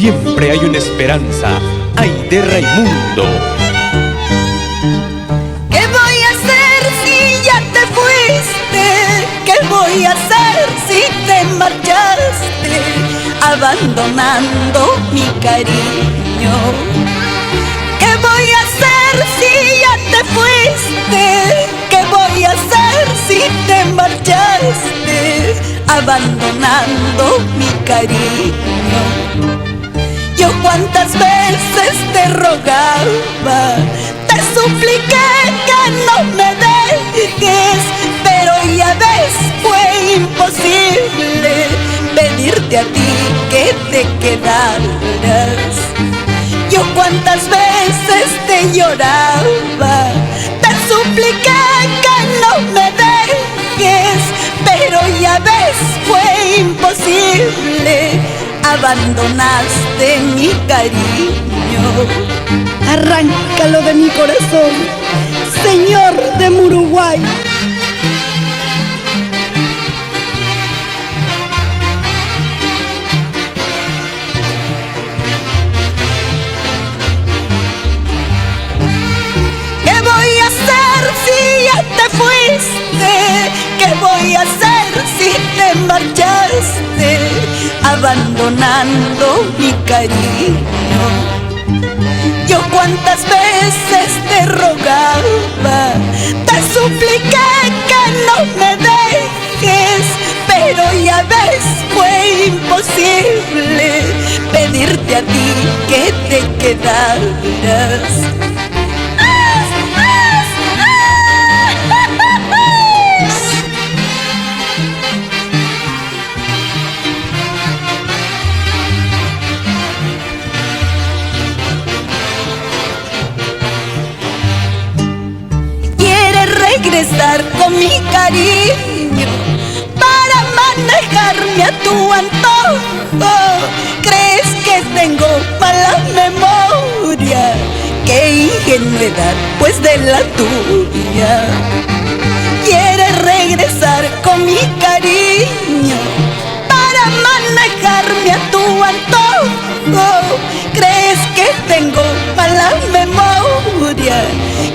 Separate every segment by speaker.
Speaker 1: siempre hay una esperanza. ¡Ay, de Raimundo!
Speaker 2: ¿Qué voy a hacer si ya te fuiste? ¿Qué voy a hacer si te marchaste, abandonando mi cariño? ¿Qué voy a hacer si ya te fuiste? ¿Qué voy a hacer si te marchaste, abandonando mi cariño? Yo cuántas veces te rogaba, te supliqué que no me dejes, pero ya ves, fue imposible pedirte a ti que te quedaras. Yo cuántas veces te lloraba, te supliqué que no me dejes, pero ya ves, fue imposible, abandonaste mi cariño.
Speaker 3: Arráncalo de mi corazón, señor de Uruguay.
Speaker 2: ¿Qué voy a hacer si ya te fuiste? ¿Qué voy a hacer si te marchaste, abandonando mi cariño? Yo cuántas veces te rogaba, te supliqué que no me dejes, pero ya ves, fue imposible pedirte a ti que te quedaras. Regresar con mi cariño para manejarme a tu antojo. ¿Crees que tengo mala memoria? ¡Qué ingenuidad, pues de la tuya! ¿Quieres regresar con mi cariño para manejarme a tu antojo? ¿Crees que tengo mala memoria?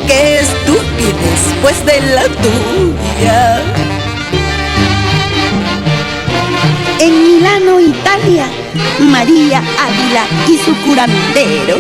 Speaker 2: ¡Qué estupidez, pues de la tuya!
Speaker 3: En Milano, Italia, María Ávila y su curandero